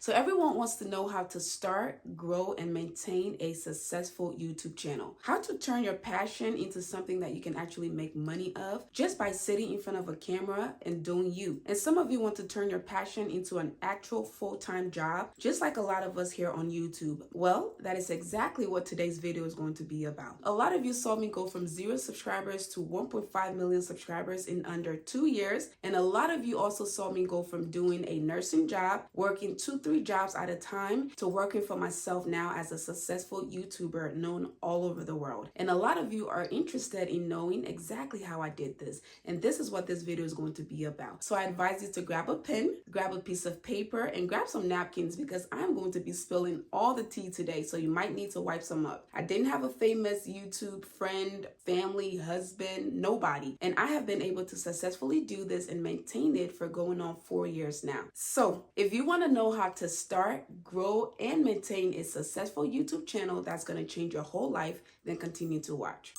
So everyone wants to know how to start, grow, and maintain a successful YouTube channel. How to turn your passion into something that you can actually make money of just by sitting in front of a camera and doing you. And some of you want to turn your passion into an actual full-time job, just like a lot of us here on YouTube. Well, that is exactly what today's video is going to be about. A lot of you saw me go from 0 subscribers to 1.5 million subscribers in under 2 years. And a lot of you also saw me go from doing a nursing job, working 2-3 jobs at a time, to working for myself now as a successful YouTuber known all over the world. And a lot of you are interested in knowing exactly how I did this. And this is what this video is going to be about. So I advise you to grab a pen, grab a piece of paper, and grab some napkins because I'm going to be spilling all the tea today. So you might need to wipe some up. I didn't have a famous YouTube friend, family, husband, nobody. And I have been able to successfully do this and maintain it for going on 4 years now. So if you want to know how to start, grow, and maintain a successful YouTube channel that's going to change your whole life, then continue to watch.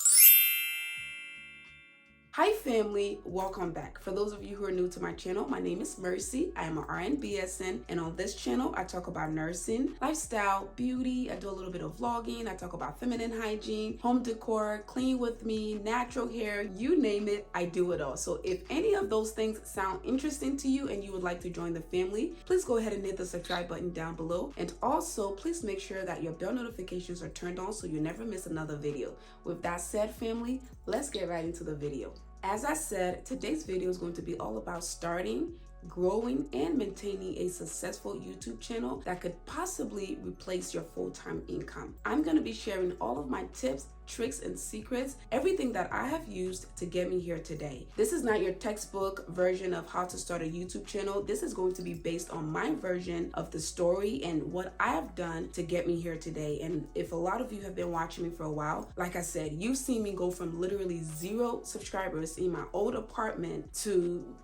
Hi family, welcome back. For those of you who are new to my channel, my name is Mercy. I am an RN BSN, and on this channel I talk about nursing, lifestyle, beauty. I do a little bit of vlogging. I talk about feminine hygiene, home decor, clean with me, natural hair, you name it, I do it all. So if any of those things sound interesting to you and you would like to join the family, please go ahead and hit the subscribe button down below. And also please make sure that your bell notifications are turned on so you never miss another video. With that said, family, let's get right into the video. As I said, today's video is going to be all about starting, growing, and maintaining a successful YouTube channel that could possibly replace your full-time income. I'm going to be sharing all of my tips, tricks, and secrets, everything that I have used to get me here today. This is not your textbook version of how to start a YouTube channel. This is going to be based on my version of the story and what I have done to get me here today. And if a lot of you have been watching me for a while, like I said, you've seen me go from literally 0 subscribers in my old apartment to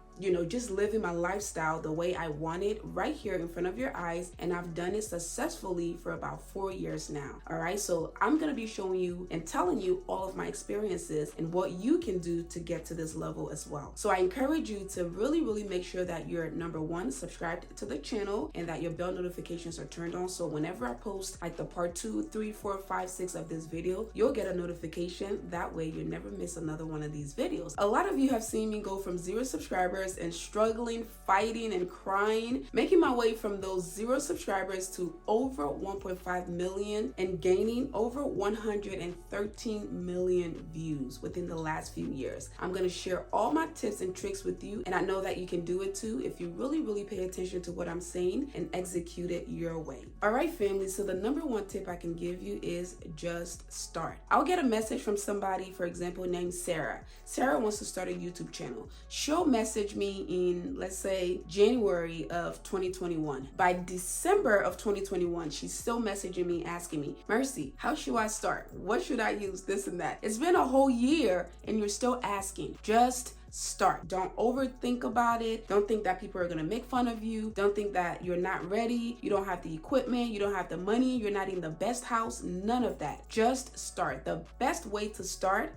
just living my lifestyle the way I want it right here in front of your eyes. And I've done it successfully for about 4 years now. All right, so I'm going to be showing you and telling you all of my experiences and what you can do to get to this level as well. So I encourage you to really make sure that you're number 1, subscribed to the channel, and that your bell notifications are turned on. So whenever I post like the part 2, 3, 4, 5, 6 of this video, you'll get a notification. That way you never miss another one of these videos. A lot of you have seen me go from 0 subscribers and struggling, fighting, and crying, making my way from those 0 subscribers to over 1.5 million and gaining over 113 million views within the last few years. I'm going to share all my tips and tricks with you, and I know that you can do it too if you really pay attention to what I'm saying and execute it your way. All right, family, so the number 1 tip I can give you is just start. I'll get a message from somebody, for example, named Sarah. Sarah wants to start a YouTube channel. She'll message me in, let's say, January of 2021. By December of 2021, she's still messaging me, asking me, Mercy, how should I start? What should I use? This and that. It's been a whole year and you're still asking. Just start. Don't overthink about it. Don't think that people are going to make fun of you. Don't think that you're not ready. You don't have the equipment. You don't have the money. You're not in the best house. None of that. Just start. The best way to start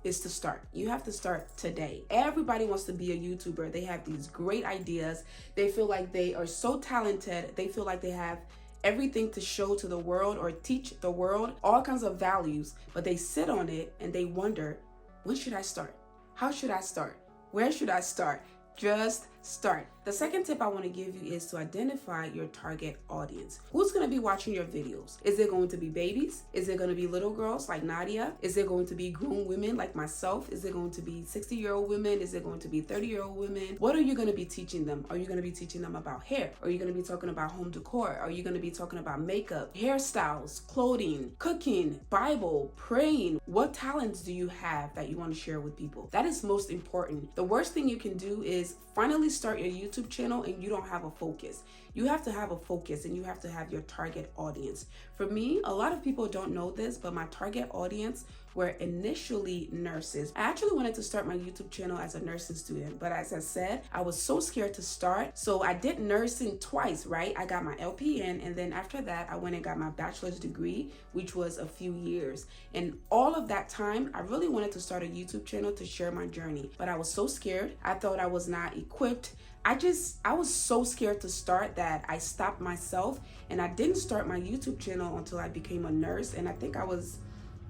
is to start. You have to start today. Everybody wants to be a YouTuber. They have these great ideas. They feel like they are so talented. They feel like they have everything to show to the world or teach the world, all kinds of values, but they sit on it and they wonder, when should I start? How should I start? Where should I start? Just start. The second tip I want to give you is to identify your target audience. Who's going to be watching your videos? Is it going to be babies? Is it going to be little girls like Nadia? Is it going to be grown women like myself? Is it going to be 60-year-old women? Is it going to be 30-year-old women? What are you going to be teaching them? Are you going to be teaching them about hair? Are you going to be talking about home decor? Are you going to be talking about makeup, hairstyles, clothing, cooking, Bible, praying? What talents do you have that you want to share with people? That is most important. The worst thing you can do is finally start your YouTube channel and you don't have a focus. You have to have a focus and you have to have your target audience. For me, a lot of people don't know this, but my target audience were initially nurses. I actually wanted to start my YouTube channel as a nursing student, but as I said, I was so scared to start. So I did nursing twice, right? I got my LPN, and then after that, I went and got my bachelor's degree, which was a few years. And all of that time, I really wanted to start a YouTube channel to share my journey, but I was so scared. I thought I was not equipped. I was so scared to start that I stopped myself, and I didn't start my YouTube channel until I became a nurse. And I think I was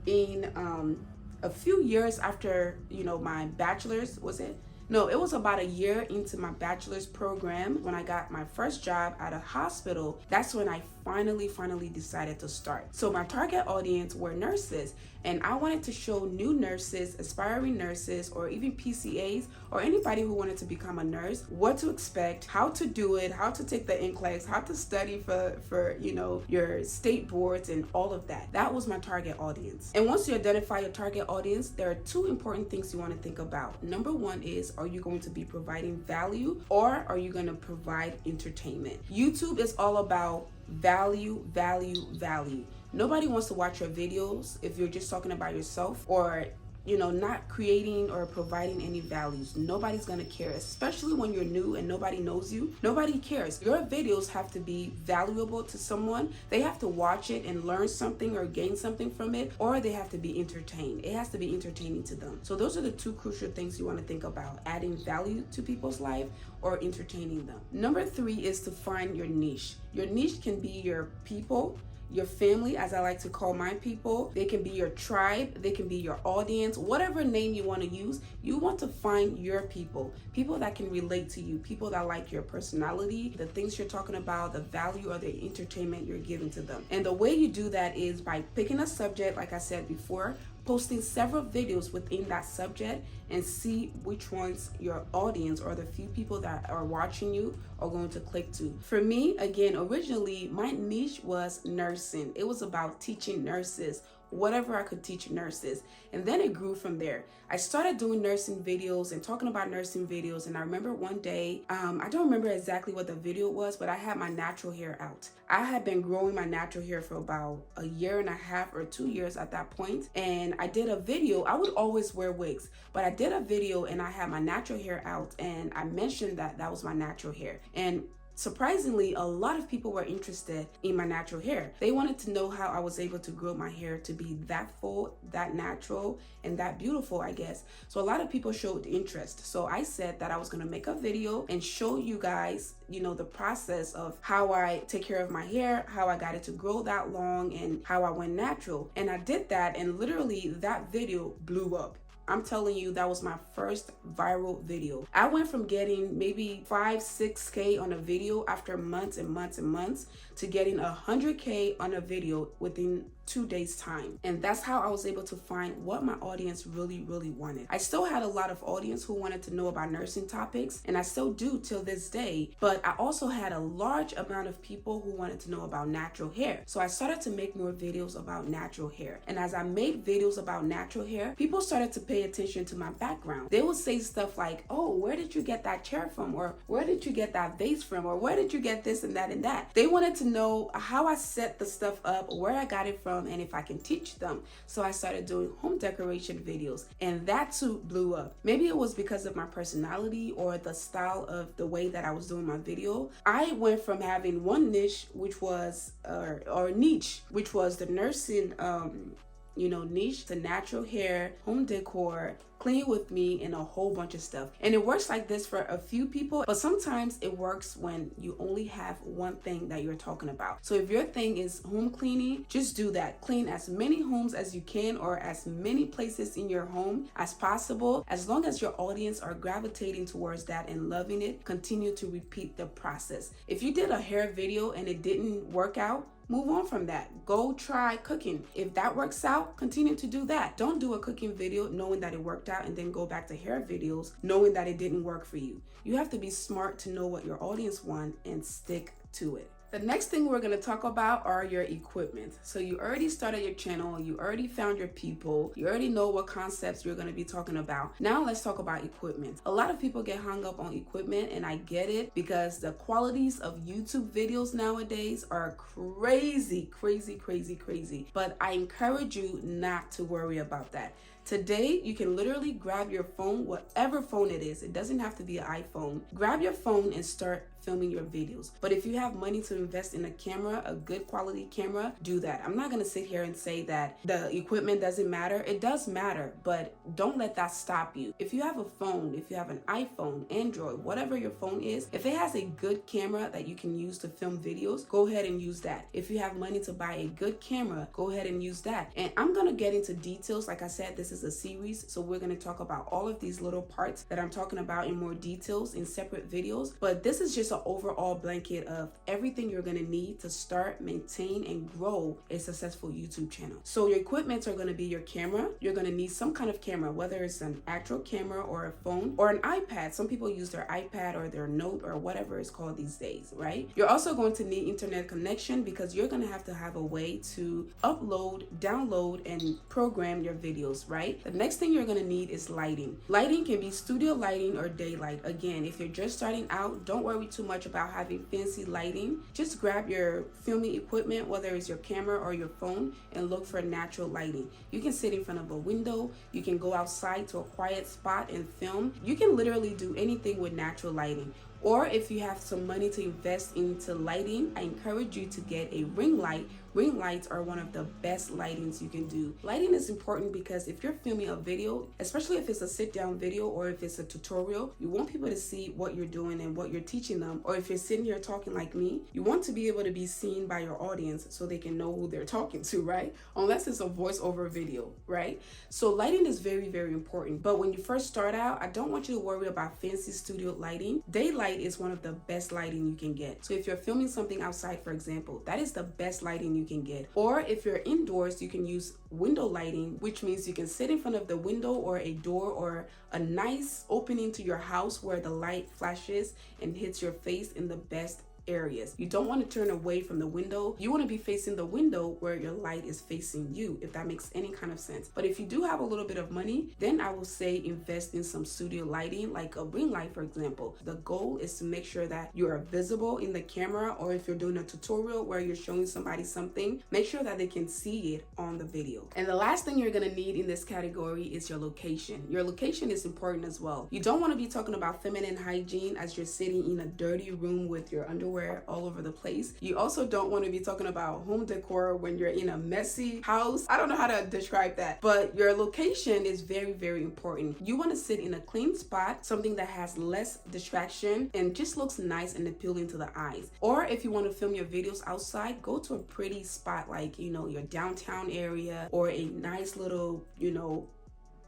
in a few years after, my bachelor's, was it? No, it was about a year into my bachelor's program when I got my first job at a hospital. That's when I finally decided to start. So my target audience were nurses, and I wanted to show new nurses, aspiring nurses, or even PCAs, or anybody who wanted to become a nurse, what to expect, how to do it, how to take the NCLEX, how to study for your state boards, and all of that. That was my target audience. And once you identify your target audience, there are two important things you want to think about. Number one is, are you going to be providing value, or are you going to provide entertainment? YouTube is all about value. Nobody wants to watch your videos if you're just talking about yourself, or not creating or providing any values. Nobody's gonna care, especially when you're new and nobody knows you. Nobody cares. Your videos have to be valuable to someone. They have to watch it and learn something or gain something from it, or they have to be entertained. It has to be entertaining to them. So those are the two crucial things you want to think about: adding value to people's life or entertaining them. Number three is to find your niche. Your niche can be your people, your family, as I like to call my people. They can be your tribe, they can be your audience, whatever name you want to use. You want to find your people that can relate to you, people that like your personality, the things you're talking about, the value or the entertainment you're giving to them. And the way you do that is by picking a subject, like I said before, posting several videos within that subject, and see which ones your audience or the few people that are watching you are going to click to. For me, again, originally my niche was nursing. It was about teaching nurses whatever I could teach nurses, and then it grew from there. I started doing nursing videos and talking about nursing videos, and I remember one day, I don't remember exactly what the video was, but I had my natural hair out. I had been growing my natural hair for about a year and a half or 2 years at that point, and I did a video. I would always wear wigs, but I did a video and I had my natural hair out, and I mentioned that that was my natural hair. And surprisingly, a lot of people were interested in my natural hair. They wanted to know how I was able to grow my hair to be that full, that natural, and that beautiful, I guess. So a lot of people showed interest. So I said that I was gonna make a video and show you guys, the process of how I take care of my hair, how I got it to grow that long, and how I went natural. And I did that, and literally that video blew up. I'm telling you, that was my first viral video. I went from getting maybe 5-6K on a video after months and months to getting 100K on a video within 2 days time. And that's how I was able to find what my audience really wanted. I still had a lot of audience who wanted to know about nursing topics, and I still do till this day, but I also had a large amount of people who wanted to know about natural hair. So I started to make more videos about natural hair. And as I made videos about natural hair, people started to pay attention to my background. They would say stuff like, "Oh, where did you get that chair from?" Or "Where did you get that vase from?" Or "Where did you get this and that and that?" They wanted to know how I set the stuff up, where I got it from, and if I can teach them. So I started doing home decoration videos, and that too blew up. Maybe it was because of my personality or the style of the way that I was doing my video. I went from having one niche, which was or niche, which was the nursing niche, to natural hair, home decor, clean with me, and a whole bunch of stuff. And it works like this for a few people, but sometimes it works when you only have one thing that you're talking about. So if your thing is home cleaning, just do that. Clean as many homes as you can, or as many places in your home as possible. As long as your audience are gravitating towards that and loving it, continue to repeat the process. If you did a hair video and it didn't work out, move on from that. Go try cooking. If that works out, continue to do that. Don't do a cooking video knowing that it worked out and then go back to hair videos knowing that it didn't work for you. You have to be smart to know what your audience wants and stick to it. The next thing we're going to talk about are your equipment. So you already started your channel, you already found your people, you already know what concepts you're going to be talking about. Now let's talk about equipment. A lot of people get hung up on equipment, and I get it, because the qualities of YouTube videos nowadays are crazy. But I encourage you not to worry about that. Today, you can literally grab your phone, whatever phone it is. It doesn't have to be an iPhone. Grab your phone and start filming your videos. But if you have money to invest in a camera, a good quality camera, do that. I'm not gonna sit here and say that the equipment doesn't matter. It does matter, but don't let that stop you. If you have a phone, if you have an iPhone, Android, whatever your phone is, if it has a good camera that you can use to film videos, go ahead and use that. If you have money to buy a good camera, go ahead and use that. And I'm gonna get into details. Like I said, this is a series, so we're gonna talk about all of these little parts that I'm talking about in more details in separate videos. But this is just an overall blanket of everything you're gonna need to start, maintain, and grow a successful YouTube channel. So your equipment are gonna be your camera. You're gonna need some kind of camera, whether it's an actual camera or a phone or an iPad. Some people use their iPad or their Note or whatever it's called these days, right? You're also going to need internet connection because you're gonna have to have a way to upload, download, and program your videos, right? The next thing you're gonna need is lighting. Lighting can be studio lighting or daylight. Again, if you're just starting out, don't worry too much about having fancy lighting. Just grab your filming equipment, whether it's your camera or your phone, and look for natural lighting. You can sit in front of a window, you can go outside to a quiet spot and film. You can literally do anything with natural lighting. Or if you have some money to invest into lighting, I encourage you to get a ring light. Ring lights are one of the best lightings you can do. Lighting is important because if you're filming a video, especially if it's a sit-down video or if it's a tutorial, you want people to see what you're doing and what you're teaching them. Or if you're sitting here talking like me, you want to be able to be seen by your audience so they can know who they're talking to, right? Unless it's a voiceover video, right? So lighting is very, very important. But when you first start out, I don't want you to worry about fancy studio lighting. Daylight is one of the best lighting you can get. So if you're filming something outside, for example, that is the best lighting you can get. Or if you're indoors, you can use window lighting, which means you can sit in front of the window or a door or a nice opening to your house where the light flashes and hits your face in the best areas. You don't want to turn away from the window. You want to be facing the window where your light is facing you, if that makes any kind of sense. But if you do have a little bit of money, then I will say invest in some studio lighting, like a ring light, for example. The goal is to make sure that you are visible in the camera, or if you're doing a tutorial where you're showing somebody something, make sure that they can see it on the video. And the last thing you're going to need in this category is your location. Your location is important as well. You don't want to be talking about feminine hygiene as you're sitting in a dirty room with your underwear all over the place. You also don't want to be talking about home decor when you're in a messy house. I don't know how to describe that, but your location is very, very important. You want to sit in a clean spot, something that has less distraction and just looks nice and appealing to the eyes. Or if you want to film your videos outside, go to a pretty spot like, your downtown area or a nice little,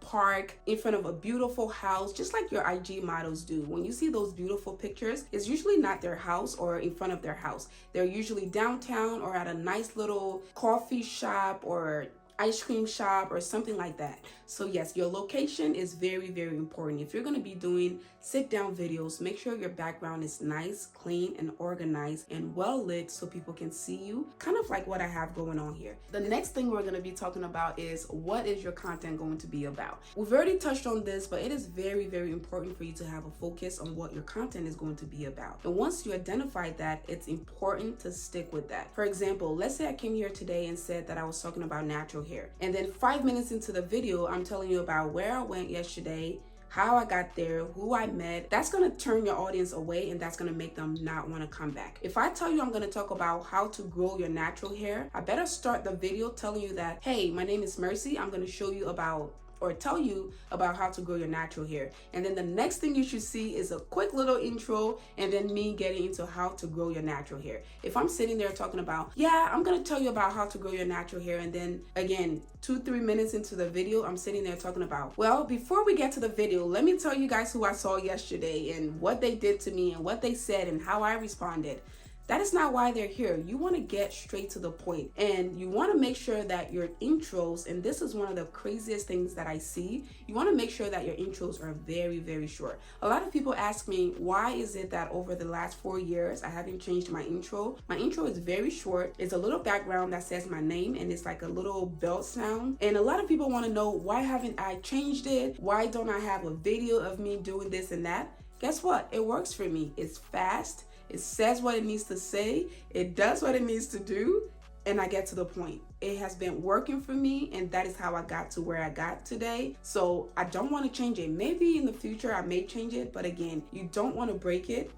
park in front of a beautiful house, just like your IG models do. When you see those beautiful pictures, it's usually not their house or in front of their house. They're usually downtown or at a nice little coffee shop or ice cream shop or something like that. So yes, your location is very, very important. If you're going to be doing sit down videos, make sure your background is nice, clean, and organized and well lit so people can see you, kind of like what I have going on here. The next thing we're going to be talking about is what is your content going to be about? We've already touched on this, but it is very, very important for you to have a focus on what your content is going to be about. And once you identify that, it's important to stick with that. For example, let's say I came here today and said that I was talking about natural hair. And then 5 minutes into the video, I'm telling you about where I went yesterday, how I got there, who I met. That's gonna turn your audience away and that's gonna make them not wanna come back. If I tell you I'm gonna talk about how to grow your natural hair, I better start the video telling you that, hey, my name is Mercy. I'm gonna show you about or tell you about how to grow your natural hair. And then the next thing you should see is a quick little intro and then me getting into how to grow your natural hair. If I'm sitting there talking about, yeah, I'm gonna tell you about how to grow your natural hair, and then again, 2-3 minutes into the video, I'm sitting there talking about, well, before we get to the video, let me tell you guys who I saw yesterday and what they did to me and what they said and how I responded. That is not why they're here. You want to get straight to the point, and you want to make sure that your intros, and this is one of the craziest things that I see, you want to make sure that your intros are very, very short. A lot of people ask me, why is it that over the last 4 years, I haven't changed my intro? My intro is very short. It's a little background that says my name, and it's like a little bell sound. And a lot of people want to know, why haven't I changed it? Why don't I have a video of me doing this and that? Guess what? It works for me. It's fast. It says what it needs to say, it does what it needs to do, and I get to the point. It has been working for me, and that is how I got to where I got today. So I don't want to change it. Maybe in the future I may change it, but again, you don't want to break it.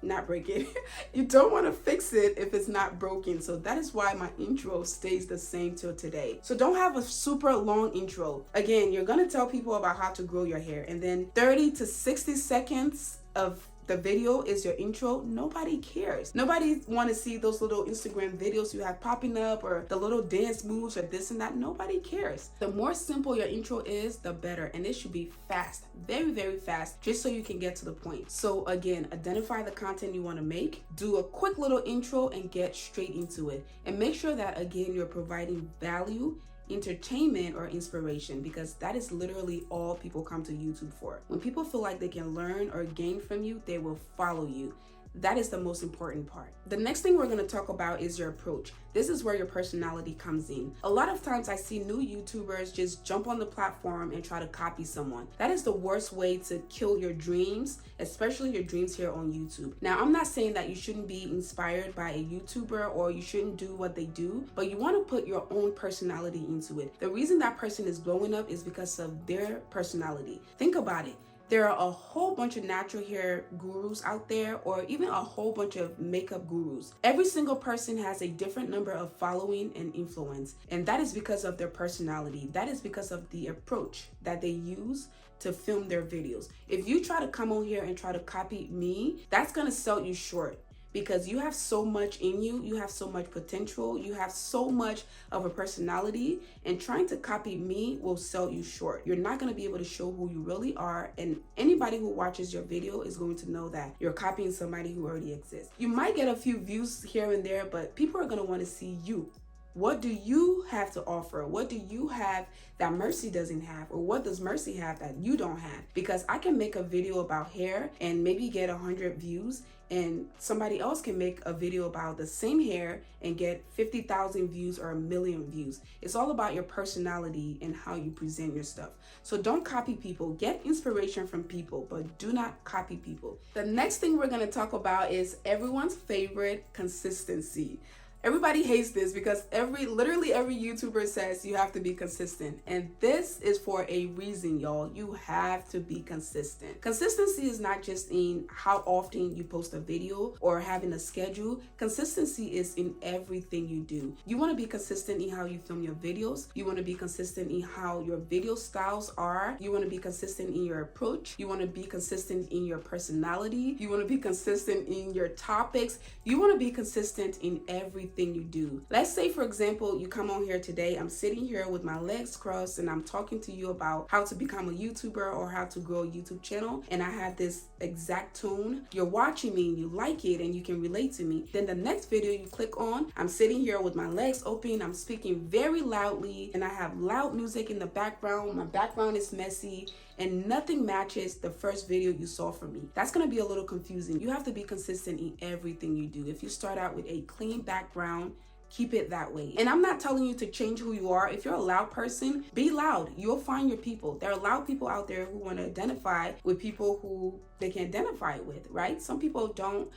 not break it. You don't want to fix it if it's not broken. So that is why my intro stays the same till today. So don't have a super long intro. Again, you're going to tell people about how to grow your hair, and then 30 to 60 seconds of the video is your intro. Nobody cares. Nobody want to see those little Instagram videos you have popping up, or the little dance moves or this and that. Nobody cares. The more simple your intro is, the better. And it should be fast, very, very fast, just so you can get to the point. So again, identify the content you want to make, do a quick little intro, and get straight into it. And make sure that, again, you're providing value, entertainment, or inspiration, because that is literally all people come to YouTube for. When people feel like they can learn or gain from you, they will follow you. That is the most important part. The next thing we're going to talk about is your approach. This is where your personality comes in. A lot of times I see new YouTubers just jump on the platform and try to copy someone. That is the worst way to kill your dreams, especially your dreams here on YouTube. Now, I'm not saying that you shouldn't be inspired by a YouTuber or you shouldn't do what they do, but you want to put your own personality into it. The reason that person is blowing up is because of their personality. Think about it. There are a whole bunch of natural hair gurus out there, or even a whole bunch of makeup gurus. Every single person has a different number of following and influence, and that is because of their personality. That is because of the approach that they use to film their videos. If you try to come on here and try to copy me, that's gonna sell you short. Because you have so much in you, you have so much potential, you have so much of a personality, and trying to copy me will sell you short. You're not going to be able to show who you really are, and anybody who watches your video is going to know that you're copying somebody who already exists. You might get a few views here and there, but people are going to want to see you. What do you have to offer? What do you have that Mercy doesn't have? Or what does Mercy have that you don't have? Because I can make a video about hair and maybe get 100 views, and somebody else can make a video about the same hair and get 50,000 views or 1,000,000 views. It's all about your personality and how you present your stuff. So don't copy people. Get inspiration from people, but do not copy people. The next thing we're going to talk about is everyone's favorite: consistency. Everybody hates this because literally every YouTuber says you have to be consistent. And this is for a reason, y'all. You have to be consistent. Consistency is not just in how often you post a video or having a schedule. Consistency is in everything you do. You want to be consistent in how you film your videos. You want to be consistent in how your video styles are. You want to be consistent in your approach. You want to be consistent in your personality. You want to be consistent in your topics. You want to be consistent in everything you do. Let's say, for example, you come on here today. I'm sitting here with my legs crossed and I'm talking to you about how to become a YouTuber or how to grow a YouTube channel, and I have this exact tone. You're watching me and you like it and you can relate to me. Then the next video you click on, I'm sitting here with my legs open, I'm speaking very loudly, and I have loud music in the background. My background is messy and nothing matches the first video you saw from me. That's gonna be a little confusing. You have to be consistent in everything you do. If you start out with a clean background, keep it that way. And I'm not telling you to change who you are. If you're a loud person, be loud. You'll find your people. There are loud people out there who want to identify with people who they can identify with, right? Some people don't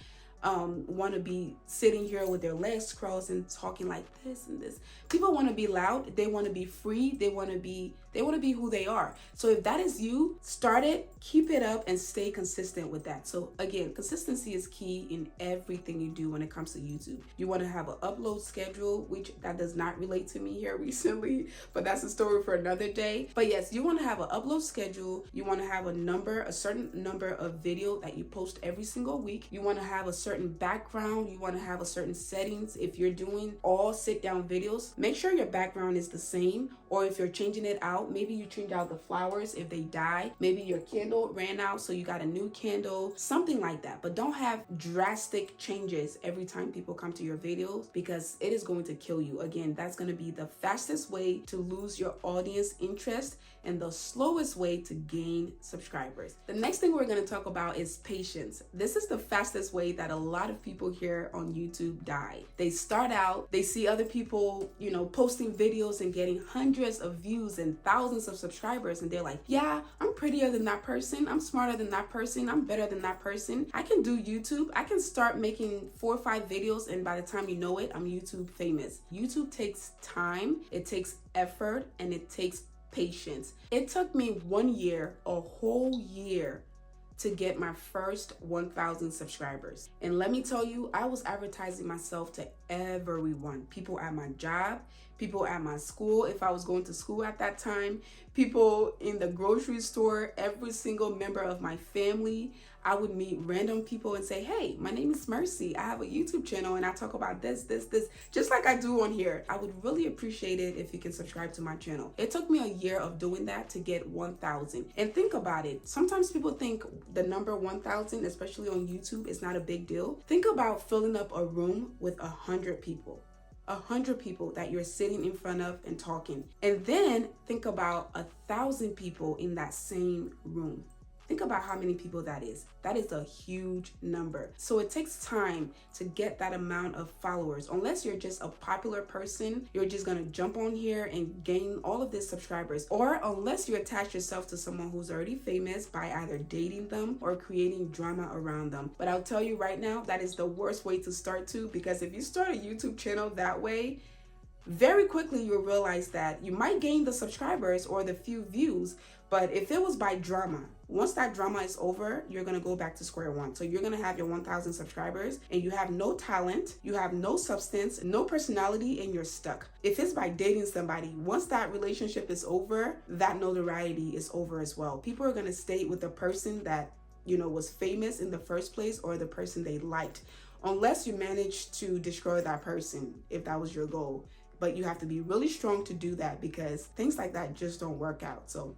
want to be sitting here with their legs crossed and talking like this and this. People want to be loud. They want to be free. They want to be who they are. So if that is you, start it, keep it up, and stay consistent with that. So again, consistency is key in everything you do when it comes to YouTube. You want to have an upload schedule, which that does not relate to me here recently, but that's a story for another day. But yes, you want to have an upload schedule. You want to have a certain number of video that you post every single week. You want to have a certain background. You want to have a certain settings. If you're doing all sit down videos, make sure your background is the same, or if you're changing it out, maybe you change out the flowers if they die. Maybe your candle ran out, so you got a new candle, something like that. But don't have drastic changes every time people come to your videos, because it is going to kill you. Again, that's going to be the fastest way to lose your audience interest and the slowest way to gain subscribers. The next thing we're going to talk about is patience. This is the fastest way that a lot of people here on YouTube die. They start out, they see other people, posting videos and getting hundreds of views and thousands of subscribers, and they're like, yeah, I'm prettier than that person, I'm smarter than that person, I'm better than that person, I can do YouTube, I can start making 4 or 5 videos, and by the time you know it, I'm YouTube famous. YouTube takes time, it takes effort, and it takes patience. It took me 1 year, a whole year, to get my first 1,000 subscribers. And let me tell you, I was advertising myself to everyone. People at my job, people at my school, if I was going to school at that time, people in the grocery store, every single member of my family. I would meet random people and say, hey, my name is Mercy. I have a YouTube channel and I talk about this, just like I do on here. I would really appreciate it if you can subscribe to my channel. It took me a year of doing that to get 1,000. And think about it. Sometimes people think the number 1,000, especially on YouTube, is not a big deal. Think about filling up a room with 100 people. 100 people that you're sitting in front of and talking. And then think about 1,000 people in that same room. Think about how many people that is. That is a huge number. So it takes time to get that amount of followers. Unless you're just a popular person, you're just gonna jump on here and gain all of these subscribers. Or unless you attach yourself to someone who's already famous by either dating them or creating drama around them. But I'll tell you right now, that is the worst way to start too, because if you start a YouTube channel that way, very quickly you'll realize that you might gain the subscribers or the few views, but if it was by drama, once that drama is over, you're gonna go back to square one. So you're gonna have your 1,000 subscribers and you have no talent, you have no substance, no personality, and you're stuck. If it's by dating somebody, once that relationship is over, that notoriety is over as well. People are gonna stay with the person that, you know, was famous in the first place or the person they liked, unless you manage to destroy that person, if that was your goal. But you have to be really strong to do that because things like that just don't work out. So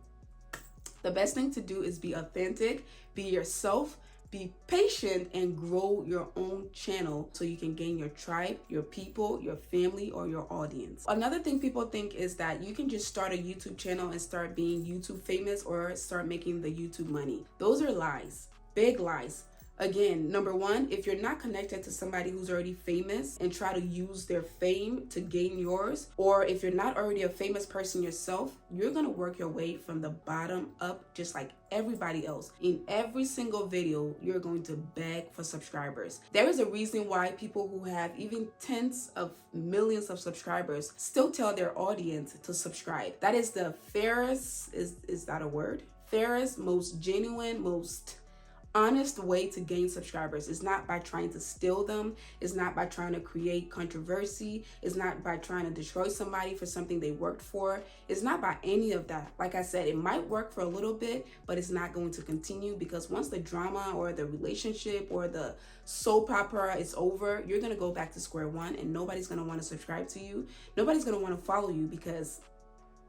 the best thing to do is be authentic, be yourself, be patient, and grow your own channel so you can gain your tribe, your people, your family, or your audience. Another thing people think is that you can just start a YouTube channel and start being YouTube famous or start making the YouTube money. Those are lies, big lies. Again, number one, if you're not connected to somebody who's already famous and try to use their fame to gain yours, or if you're not already a famous person yourself, you're gonna work your way from the bottom up just like everybody else. In every single video, you're going to beg for subscribers. There is a reason why people who have even tens of millions of subscribers still tell their audience to subscribe. That is the fairest, is that a word? Fairest, most genuine, most honest way to gain subscribers. Is not by trying to steal them. It's not by trying to create controversy. It's not by trying to destroy somebody for something they worked for. It's not by any of that. Like I said, it might work for a little bit, but it's not going to continue, because once the drama or the relationship or the soap opera is over, you're going to go back to square one and nobody's going to want to subscribe to you. Nobody's going to want to follow you because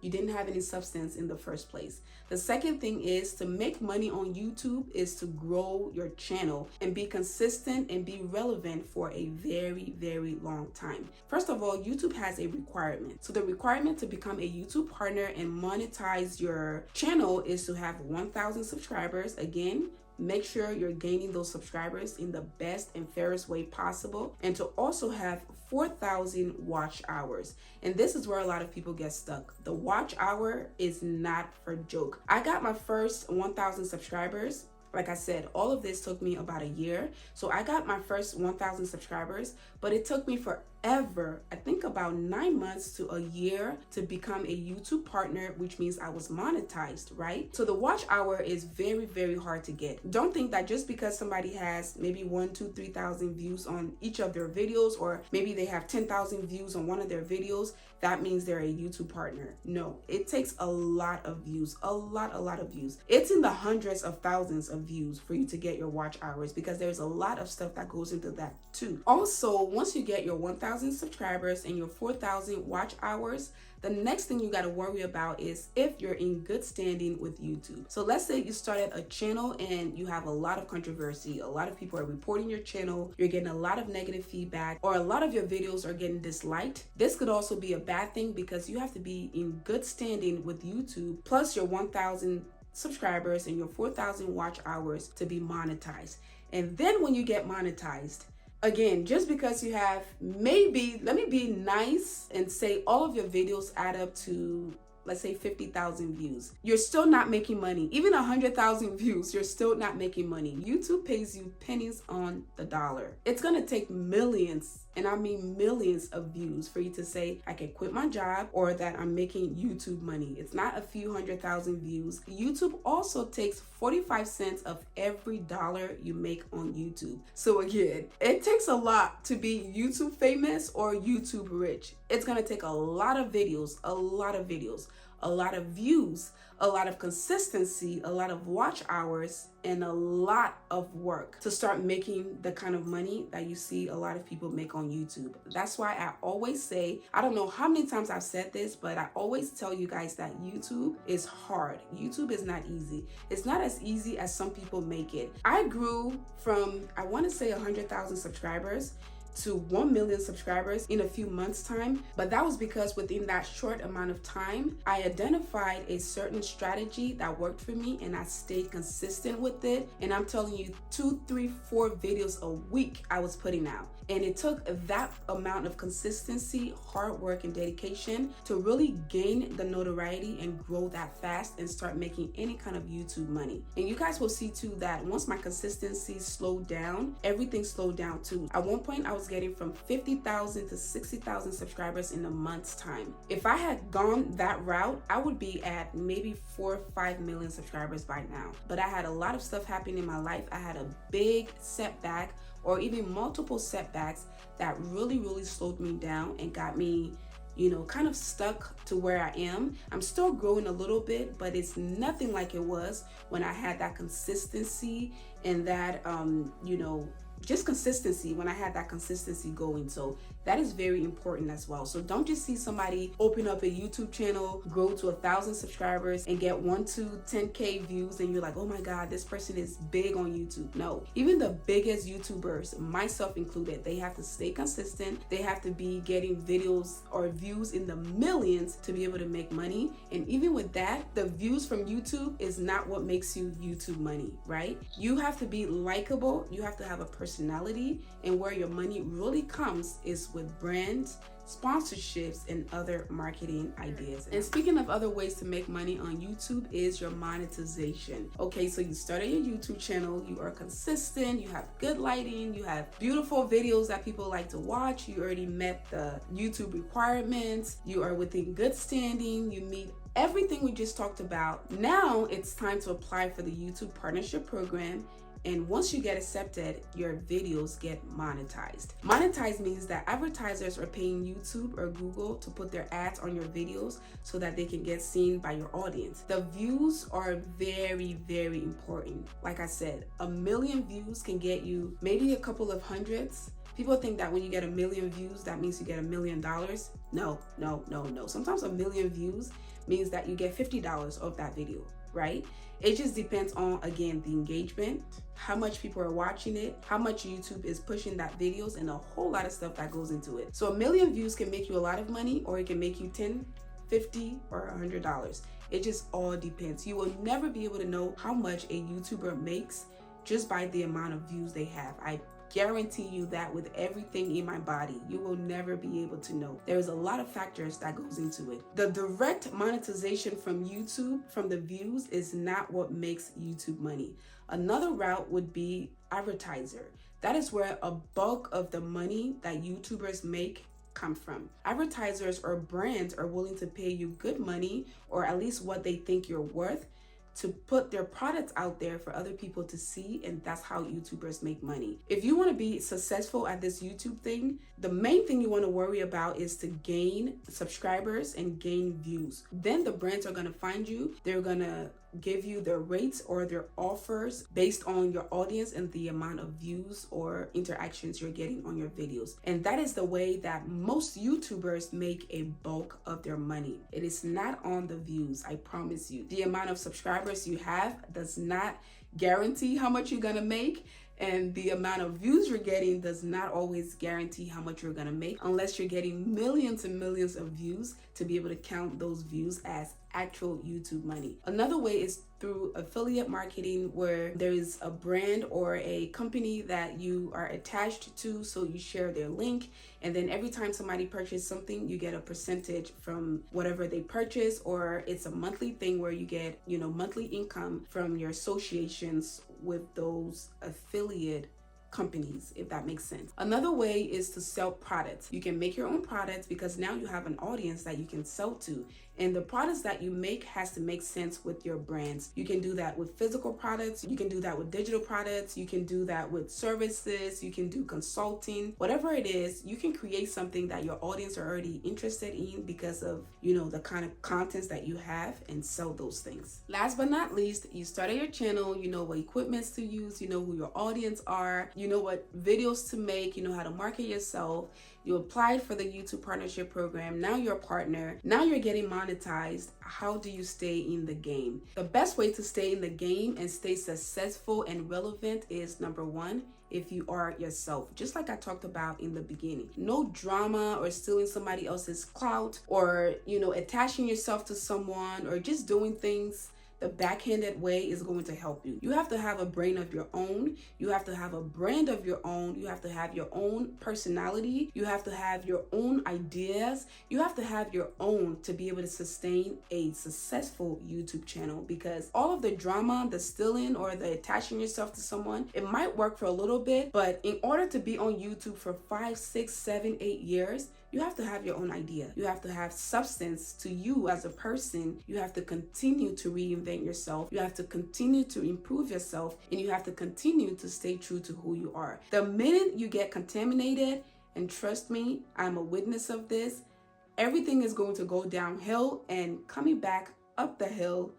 you didn't have any substance in the first place. The second thing is to make money on YouTube is to grow your channel and be consistent and be relevant for a very, very long time. First of all, YouTube has a requirement. So the requirement to become a YouTube partner and monetize your channel is to have 1,000 subscribers. Again, make sure you're gaining those subscribers in the best and fairest way possible, and to also have 4,000 watch hours. And this is where a lot of people get stuck. The watch hour is not for joke. I got my first 1,000 subscribers. Like I said, all of this took me about a year. So I got my first 1,000 subscribers, but it took me forever, I think about 9 months to a year, to become a YouTube partner, which means I was monetized, right? So the watch hour is very, very hard to get. Don't think that just because somebody has maybe 1, 2, 3,000 views on each of their videos, or maybe they have 10,000 views on one of their videos, that means they're a YouTube partner. No, it takes a lot of views, a lot of views. It's in the hundreds of thousands of views for you to get your watch hours, because there's a lot of stuff that goes into that too. Also, once you get your 1,000 subscribers and your 4,000 watch hours, the next thing you got to worry about is if you're in good standing with YouTube. So let's say you started a channel and you have a lot of controversy, a lot of people are reporting your channel, you're getting a lot of negative feedback, or a lot of your videos are getting disliked. This could also be a bad thing, because you have to be in good standing with YouTube, plus your 1,000 subscribers and your 4,000 watch hours to be monetized. And then when you get monetized, again, just because you have maybe, let me be nice and say all of your videos add up to, let's say 50,000 views, you're still not making money. Even 100,000 views, you're still not making money. YouTube pays you pennies on the dollar. It's gonna take millions and I mean millions of views, for you to say I can quit my job or that I'm making YouTube money. It's not a few 100,000 views. YouTube also takes 45 cents of every dollar you make on YouTube. So again, it takes a lot to be YouTube famous or YouTube rich. It's gonna take a lot of videos, a lot of views, a lot of consistency, a lot of watch hours, and a lot of work to start making the kind of money that you see a lot of people make on YouTube. That's why I always say, I don't know how many times I've said this, but I always tell you guys that YouTube is hard. YouTube is not easy. It's not as easy as some people make it. I grew from, I want to say 100,000 subscribers to 1 million subscribers in a few months time, but that was because within that short amount of time I identified a certain strategy that worked for me and I stayed consistent with it. And I'm telling you, 2, 3, 4 videos a week I was putting out, and it took that amount of consistency, hard work, and dedication to really gain the notoriety and grow that fast and start making any kind of YouTube money. And you guys will see too that once my consistency slowed down, everything slowed down too. At one point I was getting from 50,000 to 60,000 subscribers in a month's time. If I had gone that route, I would be at maybe 4 or 5 million subscribers by now. But I had a lot of stuff happening in my life. I had a big setback, or even multiple setbacks, that really slowed me down and got me, kind of stuck to where I am. I'm still growing a little bit, but it's nothing like it was when I had that consistency and that, just consistency, when I had that consistency going. So that is very important as well. So don't just see somebody open up a YouTube channel, grow to 1,000 subscribers and get 1 to 10K views and you're like, oh my God, this person is big on YouTube. No, even the biggest YouTubers, myself included, they have to stay consistent. They have to be getting videos or views in the millions to be able to make money. And even with that, the views from YouTube is not what makes you YouTube money, right? You have to be likable. You have to have a personality, and where your money really comes is with brands, sponsorships, and other marketing ideas. And speaking of other ways to make money on YouTube is your monetization. Okay, so you started your YouTube channel, you are consistent, you have good lighting, you have beautiful videos that people like to watch, you already met the YouTube requirements, you are within good standing, you meet everything we just talked about. Now it's time to apply for the YouTube Partnership Program. And once you get accepted, your videos get monetized. Monetized means that advertisers are paying YouTube or Google to put their ads on your videos so that they can get seen by your audience. The views are very important. Like I said, 1 million views can get you maybe a couple of hundreds. People think that when you get 1 million views, that means you get $1 million. No. Sometimes 1 million views means that you get $50 of that video, right? It just depends on, again, the engagement, how much people are watching it, how much YouTube is pushing that videos, and a whole lot of stuff that goes into it. So 1 million views can make you a lot of money, or it can make you $10, $50, or $100. It just all depends. You will never be able to know how much a YouTuber makes just by the amount of views they have. I guarantee you that with everything in my body, you will never be able to know. There's a lot of factors that goes into it. The direct monetization from YouTube, from the views, is not what makes YouTube money. Another route would be advertiser. That is where a bulk of the money that YouTubers make come from. Advertisers or brands are willing to pay you good money, or at least what they think you're worth, to put their products out there for other people to see, and that's how YouTubers make money. If you want to be successful at this YouTube thing, the main thing you want to worry about is to gain subscribers and gain views. Then the brands are going to find you. They're going to give you their rates or their offers based on your audience and the amount of views or interactions you're getting on your videos. And that is the way that most YouTubers make a bulk of their money. It is not on the views, I promise you. The amount of subscribers you have does not guarantee how much you're gonna make, and the amount of views you're getting does not always guarantee how much you're gonna make, unless you're getting millions and millions of views to be able to count those views as actual YouTube money. Another way is through affiliate marketing, where there is a brand or a company that you are attached to, so you share their link, and then every time somebody purchases something, you get a percentage from whatever they purchase, or it's a monthly thing where you get, monthly income from your associations with those affiliate companies, if that makes sense. Another way is to sell products. You can make your own products because now you have an audience that you can sell to. And the products that you make has to make sense with your brands. You can do that with physical products. You can do that with digital products. You can do that with services. You can do consulting. Whatever it is, you can create something that your audience are already interested in because of, the kind of contents that you have and sell those things. Last but not least, you started your channel. You know what equipments to use. You know who your audience are. You know what videos to make. You know how to market yourself. You applied for the YouTube partnership program. Now you're a partner. Now you're getting monetized. How do you stay in the game? The best way to stay in the game and stay successful and relevant is number one, if you are yourself, just like I talked about in the beginning. No drama or stealing somebody else's clout or, attaching yourself to someone or just doing things the backhanded way is going to help you. You have to have a brain of your own. You have to have a brand of your own. You have to have your own personality. You have to have your own ideas. You have to have your own to be able to sustain a successful YouTube channel, because all of the drama, the stealing or the attaching yourself to someone, it might work for a little bit, but in order to be on YouTube for 5, 6, 7, 8 years, you have to have your own idea. You have to have substance to you as a person. You have to continue to reinvent yourself. You have to continue to improve yourself, and you have to continue to stay true to who you are. The minute you get contaminated, and trust me, I'm a witness of this, everything is going to go downhill, and coming back up the hill,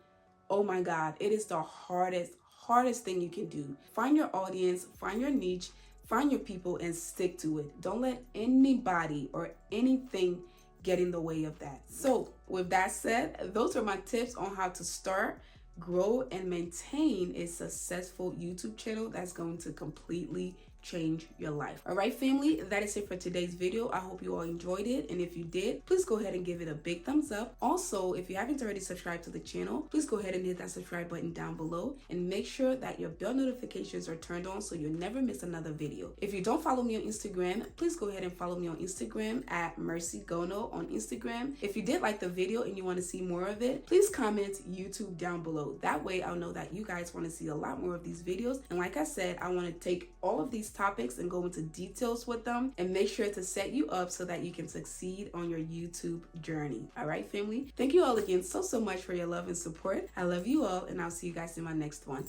oh my God, it is the hardest thing you can do. Find your audience, find your niche, find your people, and stick to it. Don't let anybody or anything get in the way of that. So with that said, those are my tips on how to start, grow, and maintain a successful YouTube channel that's going to completely change your life. All right, family, that is it for today's video. I hope you all enjoyed it, and if you did, please go ahead and give it a big thumbs up. Also, if you haven't already subscribed to the channel, please go ahead and hit that subscribe button down below, and make sure that your bell notifications are turned on so you'll never miss another video. If you don't follow me on Instagram, please go ahead and follow me on Instagram at Gono on Instagram. If you did like the video and you want to see more of it, please comment YouTube down below. That way I'll know that you guys want to see a lot more of these videos. And like I said, I want to take all of these topics and go into details with them and make sure to set you up so that you can succeed on your YouTube journey. All right, family, thank you all again so much for your love and support. I love you all, and I'll see you guys in my next one.